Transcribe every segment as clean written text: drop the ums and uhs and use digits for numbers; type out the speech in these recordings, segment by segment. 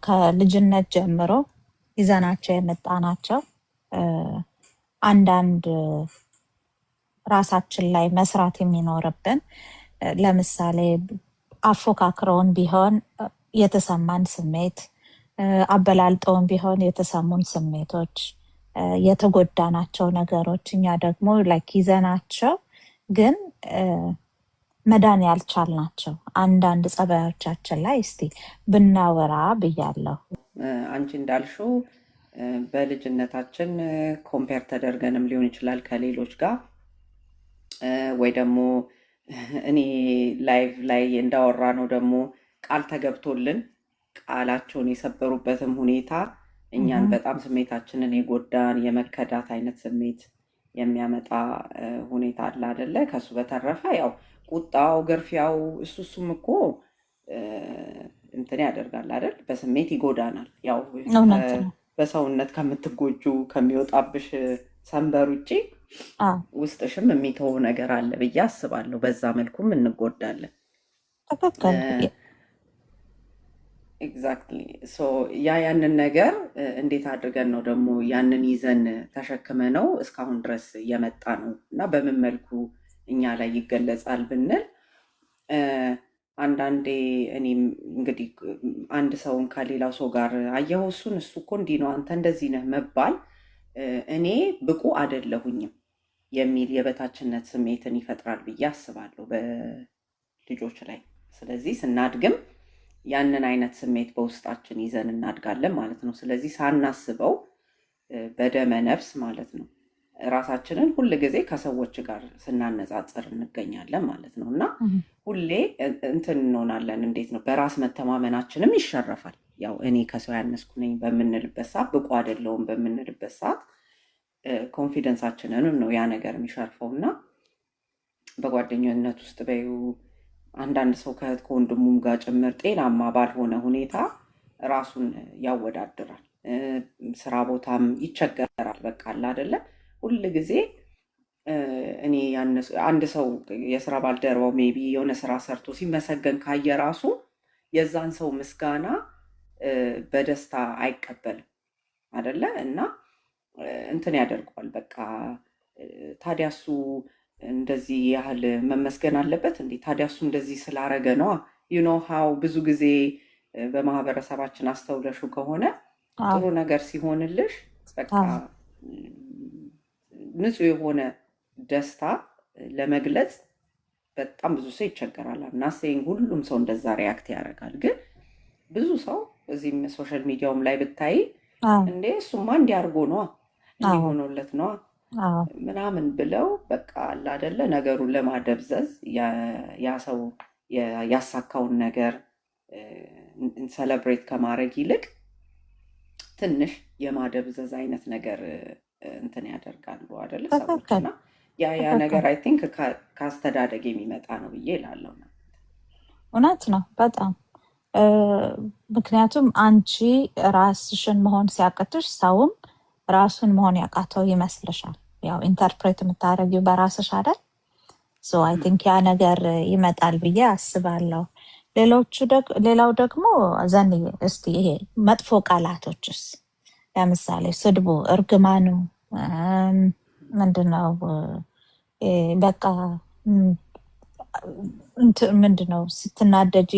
ከልጅነት ጀምሮ ይዘናቸው የመጣናቸው አንዳንድ ራሳችን ላይ መስራት የሚኖርብን ለምሳሌ አፎካክረውን ቢሆን የተሰማን ስሜት፣ አበላልጠውን ቢሆን የተሰሙን ስሜቶች፣ የተጎዳናቸው ነገሮች እኛ ደግሞ ላይክ ይዘናቸው ግን መዳን ያልቻልናቸው አንዳንድ ጸባዮቻችን ላይ እስቲ ብናወራ ብያለሁ። አንቺ እንዳልሽው በልጅነታችን ኮምፔር ተደርገንም ሊሆን ይችላል ከሌሎች ጋር ወይ ደግሞ እኔ ላይቭ ላይ እንዳወራ ነው ደግሞ ቃል ተገብቶልን ቃላቸውን የሰበሩበትም ሁኔታ እኛን በጣም ስሜታችንን የጎዳን የመከዳት አይነት ስሜት የሚያመጣ ሁኔታ አለ አይደለ? ከሱ በተረፈ ያው ቁጣው፣ ግርፊያው እሱም እኮ እንትን ያደርጋል አይደል? በስሜት ይጎዳናል። ያው በሰውነት ከምትጎጁ ከሚወጣብሽ ሰንበር ውጭ ውስጥሽም የሚተው ነገር አለ ብዬ አስባለሁ። በዛ መልኩም እንጎዳለን። ኤግዛክትሊ። ያንን ነገር እንዴት አድርገን ነው ደግሞ ያንን ይዘን ተሸክመ ነው እስካሁን ድረስ የመጣ ነው እና በምን መልኩ እኛ ላይ ይገለጻል ብንል አንዳንዴ እኔም እንግዲህ አንድ ሰውን ከሌላው ሰው ጋር አየኸው እሱን እሱ እኮ እንዲህ ነው አንተ እንደዚህ ነህ መባል እኔ ብቁ አይደለሁኝም የሚል የበታችነት ስሜትን ይፈጥራል ብዬ አስባለሁ በልጆች ላይ። ስለዚህ ስናድግም ያንን አይነት ስሜት በውስጣችን ይዘን እናድጋለን ማለት ነው። ስለዚህ ሳናስበው በደመ ነፍስ ማለት ነው ራሳችንን ሁል ጊዜ ከሰዎች ጋር ስናነጻጽር እንገኛለን ማለት ነው እና ሁሌ እንትን እንሆናለን። እንዴት ነው በራስ መተማመናችንም ይሸረፋል። ያው እኔ ከሰው ያነስኩ ነኝ በምንልበት ሰዓት፣ ብቁ አይደለሁም በምንልበት ሰዓት ኮንፊደንሳችንንም ነው ያ ነገር የሚሸርፈው እና በጓደኝነት ውስጥ በዩ አንዳንድ ሰው ከእህት ከወንድሙም ጋር ጭምር ጤናማ ባልሆነ ሁኔታ ራሱን ያወዳድራል። ስራ ቦታም ይቸገራል። በቃ አለ አይደለ ሁል ጊዜ እኔ አንድ ሰው የስራ ባልደረባው ሜቢ የሆነ ስራ ሰርቶ ሲመሰገን ካየ ራሱ የዛን ሰው ምስጋና በደስታ አይቀበልም አይደለ እና እንትን ያደርገዋል። በቃ ታዲያ እሱ እንደዚህ ያህል መመስገን አለበት እንዴ? ታዲያ እሱ እንደዚህ ስላረገ ነው ሃው ብዙ ጊዜ በማህበረሰባችን አስተውለሹ ከሆነ ጥሩ ነገር ሲሆንልሽ በቃ ንጹህ የሆነ ደስታ ለመግለጽ በጣም ብዙ ሰው ይቸገራል እና ሁሉም ሰው እንደዛ ሪያክት ያደርጋል። ግን ብዙ ሰው እዚህም ሶሻል ሚዲያውም ላይ ብታይ እንዴ እሱማ እንዲያርጎ ነዋ እንዲሆኖለት ነዋ ምናምን ብለው በቃ አለ አይደለ ነገሩን ለማደብዘዝ ያ ሰው ያሳካውን ነገር ሰለብሬት ከማድረግ ይልቅ ትንሽ የማደብዘዝ አይነት ነገር እንትን ያደርጋሉ አይደለ ሰዎች እና ያ ነገር አይ ቲንክ ከአስተዳደግ የሚመጣ ነው ብዬ እላለሁ። እውነት ነው በጣም ምክንያቱም አንቺ ራስሽን መሆን ሲያቅትሽ ሰውም ራሱን መሆን ያቃተው ይመስልሻል። ያው ኢንተርፕሬት የምታደርጊው በራስሽ አይደል? አይ ቲንክ ያ ነገር ይመጣል ብዬ አስባለሁ። ሌላው ደግሞ ዘንዬ እስቲ ይሄ መጥፎ ቃላቶችስ ለምሳሌ ስድቡ፣ እርግማኑ ምንድነው? በቃ ምንድነው ስትናደጂ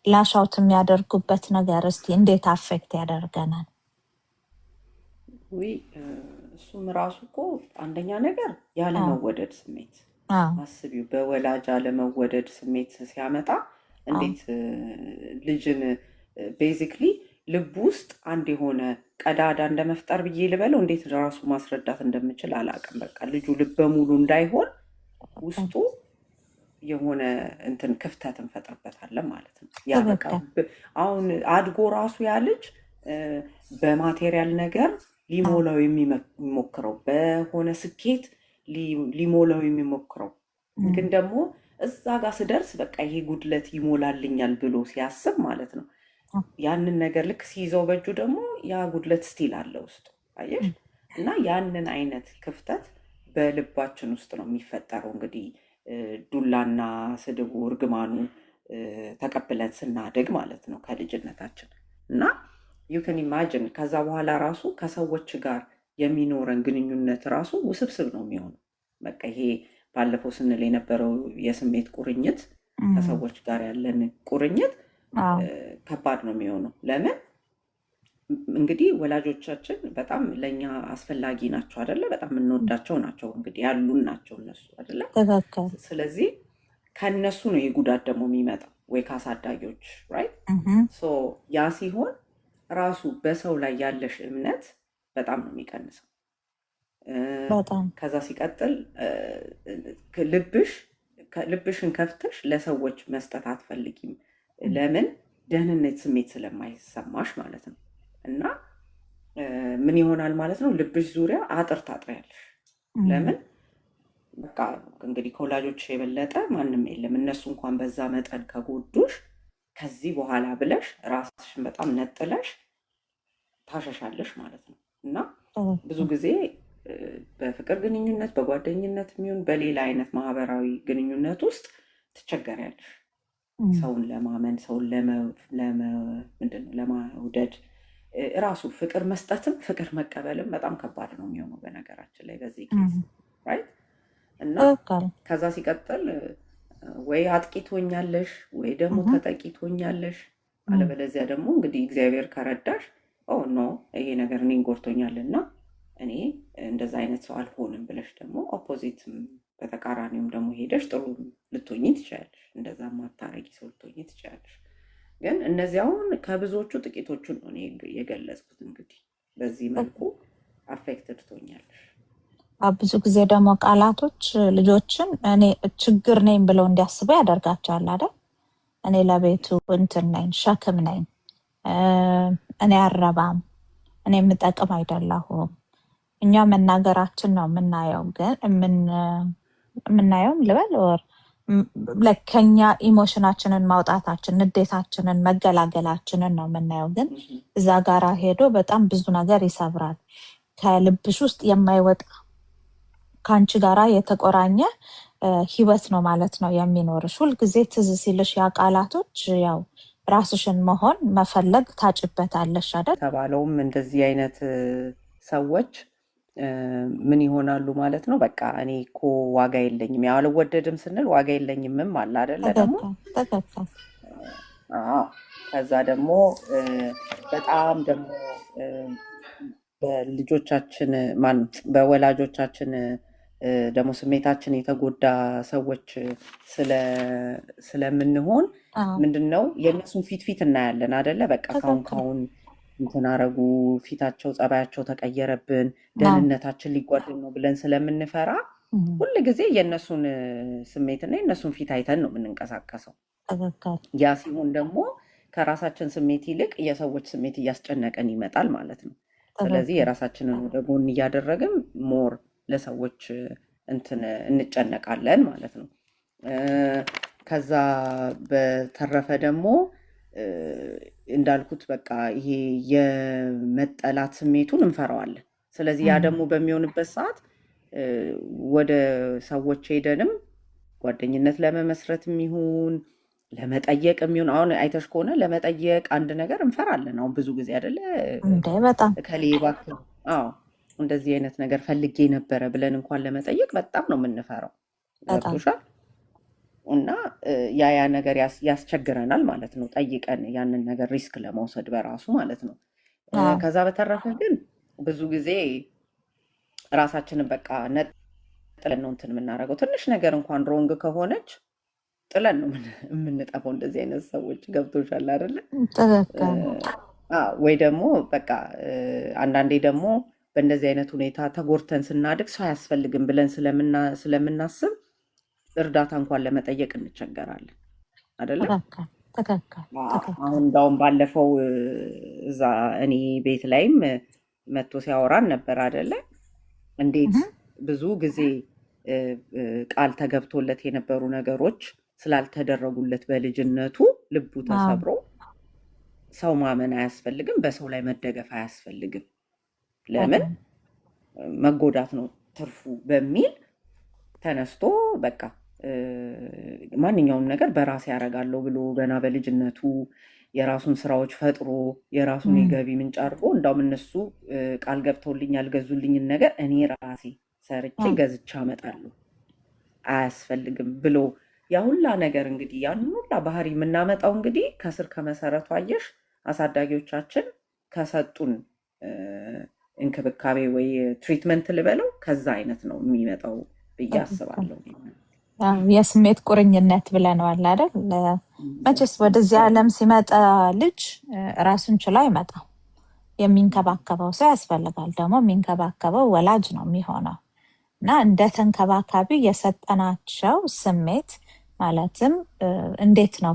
ላሻውት የሚያደርጉበት ነገር እስቲ እንዴት አፌክት ያደርገናል? እሱም ራሱ እኮ አንደኛ ነገር ያለመወደድ ስሜት አስቢው። በወላጅ አለመወደድ ስሜት ሲያመጣ እንዴት ልጅን ቤዚክሊ ልብ ውስጥ አንድ የሆነ ቀዳዳ እንደመፍጠር ብዬ ልበለው እንዴት ራሱ ማስረዳት እንደምችል አላውቅም። በቃ ልጁ ልበ ሙሉ እንዳይሆን ውስጡ የሆነ እንትን ክፍተት እንፈጥርበታለን ማለት ነው። ያ በቃ አሁን አድጎ ራሱ ያ ልጅ በማቴሪያል ነገር ሊሞላው የሚሞክረው በሆነ ስኬት ሊሞላው የሚሞክረው ግን ደግሞ እዛ ጋር ስደርስ በቃ ይሄ ጉድለት ይሞላልኛል ብሎ ሲያስብ ማለት ነው ያንን ነገር ልክ ሲይዘው በእጁ ደግሞ ያ ጉድለት ስቲል አለ ውስጡ አየሽ። እና ያንን አይነት ክፍተት በልባችን ውስጥ ነው የሚፈጠረው። እንግዲህ ዱላና ስድቡ እርግማኑ ተቀብለን ስናደግ ማለት ነው ከልጅነታችን እና ዩ ካን ኢማጂን ከዛ በኋላ ራሱ ከሰዎች ጋር የሚኖረን ግንኙነት ራሱ ውስብስብ ነው የሚሆነው። በቃ ይሄ ባለፈው ስንል የነበረው የስሜት ቁርኝት ከሰዎች ጋር ያለን ቁርኝት ከባድ ነው የሚሆነው። ለምን እንግዲህ ወላጆቻችን በጣም ለእኛ አስፈላጊ ናቸው አይደለ? በጣም የምንወዳቸው ናቸው፣ እንግዲህ ያሉን ናቸው እነሱ አይደለ? ስለዚህ ከእነሱ ነው የጉዳት ደግሞ የሚመጣው ወይ ከአሳዳጊዎች ራይት። ያ ሲሆን ራሱ በሰው ላይ ያለሽ እምነት በጣም ነው የሚቀንሰው። ከዛ ሲቀጥል ልብሽን ከፍተሽ ለሰዎች መስጠት አትፈልጊም። ለምን? ደህንነት ስሜት ስለማይሰማሽ ማለት ነው። እና ምን ይሆናል ማለት ነው? ልብሽ ዙሪያ አጥር ታጥሪያለሽ። ለምን? በቃ እንግዲህ ከወላጆች የበለጠ ማንም የለም። እነሱ እንኳን በዛ መጠን ከጎዱሽ ከዚህ በኋላ ብለሽ ራስሽን በጣም ነጥለሽ ታሸሻለሽ ማለት ነው። እና ብዙ ጊዜ በፍቅር ግንኙነት፣ በጓደኝነት የሚሆን በሌላ አይነት ማህበራዊ ግንኙነት ውስጥ ትቸገሪያለሽ። ሰውን ለማመን፣ ሰውን ምንድነው ለማውደድ፣ ራሱ ፍቅር መስጠትም ፍቅር መቀበልም በጣም ከባድ ነው የሚሆነው በነገራችን ላይ በዚህ ኬዝ ራይት። እና ከዛ ሲቀጥል ወይ አጥቂ ትሆኛለሽ ወይ ደግሞ ተጠቂ ትሆኛለሽ። አለበለዚያ ደግሞ እንግዲህ እግዚአብሔር ከረዳሽ ኖ ይሄ ነገር እኔን ጎድቶኛል እና እኔ እንደዛ አይነት ሰው አልሆንም ብለሽ ደግሞ ኦፖዚትም በተቃራኒውም ደግሞ ሄደሽ ጥሩ ልትሆኚ ትችላለሽ። እንደዛ ማታረጊ ሰው ልትሆኚ ትችላለሽ። ግን እነዚህ አሁን ከብዙዎቹ ጥቂቶቹን ነው የገለጽኩት። እንግዲህ በዚህ መልኩ አፌክትድ ትሆኛለሽ። ብዙ ጊዜ ደግሞ ቃላቶች ልጆችን እኔ ችግር ነኝ ብለው እንዲያስቡ ያደርጋቸዋል አይደል? እኔ ለቤቱ እንትን ነኝ፣ ሸክም ነኝ፣ እኔ አረባም፣ እኔ የምጠቅም አይደለሁም። እኛ መናገራችን ነው የምናየው፣ ግን የምናየውም ልበል ከኛ ኢሞሽናችንን ማውጣታችን፣ ንዴታችንን፣ መገላገላችንን ነው የምናየው። ግን እዛ ጋራ ሄዶ በጣም ብዙ ነገር ይሰብራል። ከልብሽ ውስጥ የማይወጣ ከአንቺ ጋራ የተቆራኘ ህይወት ነው ማለት ነው የሚኖርሽ። ሁልጊዜ ትዝ ሲልሽ ያ ቃላቶች ያው ራስሽን መሆን መፈለግ ታጭበታለሽ አይደል? ተባለውም እንደዚህ አይነት ሰዎች ምን ይሆናሉ ማለት ነው? በቃ እኔ እኮ ዋጋ የለኝም፣ ያው አልወደድም ስንል ዋጋ የለኝምም አለ አይደለ? ደግሞ ከዛ ደግሞ በጣም ደግሞ በልጆቻችን በወላጆቻችን ደግሞ ስሜታችን የተጎዳ ሰዎች ስለምንሆን ምንድነው የእነሱን ፊት እናያለን አይደለ? በቃ ካሁን እንትን አረጉ፣ ፊታቸው ጸባያቸው ተቀየረብን፣ ደህንነታችን ሊጓደል ነው ብለን ስለምንፈራ ሁል ጊዜ የእነሱን ስሜትና የእነሱን ፊት አይተን ነው የምንንቀሳቀሰው። ያ ሲሆን ደግሞ ከራሳችን ስሜት ይልቅ የሰዎች ስሜት እያስጨነቀን ይመጣል ማለት ነው። ስለዚህ የራሳችንን ወደ ጎን እያደረግን ሞር ለሰዎች እንትን እንጨነቃለን ማለት ነው። ከዛ በተረፈ ደግሞ እንዳልኩት በቃ ይሄ የመጠላት ስሜቱን እንፈራዋለን። ስለዚህ ያ ደግሞ በሚሆንበት ሰዓት ወደ ሰዎች ሄደንም ጓደኝነት ለመመስረት የሚሆን ለመጠየቅ የሚሆን አሁን አይተሽ ከሆነ ለመጠየቅ አንድ ነገር እንፈራለን። አሁን ብዙ ጊዜ አይደለ ከሌባ እንደዚህ አይነት ነገር ፈልጌ ነበረ ብለን እንኳን ለመጠየቅ በጣም ነው የምንፈራው። ገብቶሻል? እና ያ ነገር ያስቸግረናል ማለት ነው፣ ጠይቀን ያንን ነገር ሪስክ ለመውሰድ በራሱ ማለት ነው። ከዛ በተረፈ ግን ብዙ ጊዜ ራሳችንን በቃ ነጥለን ነው እንትን የምናደርገው። ትንሽ ነገር እንኳን ሮንግ ከሆነች ጥለን ነው የምንጠፋው። እንደዚህ አይነት ሰዎች ገብቶሻል አይደለ? ወይ ደግሞ በቃ አንዳንዴ ደግሞ በእንደዚህ አይነት ሁኔታ ተጎድተን ስናድግ ሰው አያስፈልግም ብለን ስለምናስብ እርዳታ እንኳን ለመጠየቅ እንቸገራለን አይደለም? አሁን እንዳውም ባለፈው እዛ እኔ ቤት ላይም መጥቶ ሲያወራን ነበር አይደለ? እንዴት ብዙ ጊዜ ቃል ተገብቶለት የነበሩ ነገሮች ስላልተደረጉለት በልጅነቱ ልቡ ተሰብሮ ሰው ማመን አያስፈልግም፣ በሰው ላይ መደገፍ አያስፈልግም፣ ለምን መጎዳት ነው ትርፉ በሚል ተነስቶ በቃ ማንኛውም ነገር በራሴ ያደርጋለሁ ብሎ ገና በልጅነቱ የራሱን ስራዎች ፈጥሮ የራሱን የገቢ ምንጭ አድርጎ እንዳውም እነሱ ቃል ገብተውልኝ ያልገዙልኝን ነገር እኔ ራሴ ሰርቼ ገዝቼ አመጣለሁ አያስፈልግም ብሎ ያ ሁላ ነገር እንግዲህ ያን ሁላ ባህሪ የምናመጣው እንግዲህ ከስር ከመሰረቱ አየሽ አሳዳጊዎቻችን ከሰጡን እንክብካቤ ወይ ትሪትመንት ልበለው ከዛ አይነት ነው የሚመጣው ብዬ አስባለሁ። የስሜት ቁርኝነት ብለነዋል አይደል? መቼስ ወደዚህ ዓለም ሲመጣ ልጅ ራሱን ችሎ አይመጣም። የሚንከባከበው ሰው ያስፈልጋል። ደግሞ የሚንከባከበው ወላጅ ነው የሚሆነው እና እንደ ተንከባካቢ የሰጠናቸው ስሜት ማለትም እንዴት ነው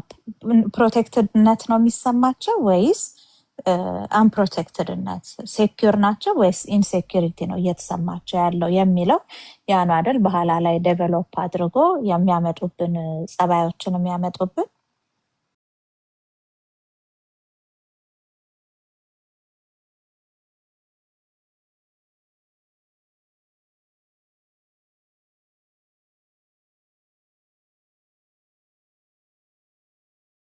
ፕሮቴክትድነት ነው የሚሰማቸው ወይስ አንፕሮቴክትድነት፣ ሴኪር ናቸው ወይስ ኢንሴኪሪቲ ነው እየተሰማቸው ያለው የሚለው ያ ነው አይደል? በኋላ ላይ ዴቨሎፕ አድርጎ የሚያመጡብን ጸባዮችን የሚያመጡብን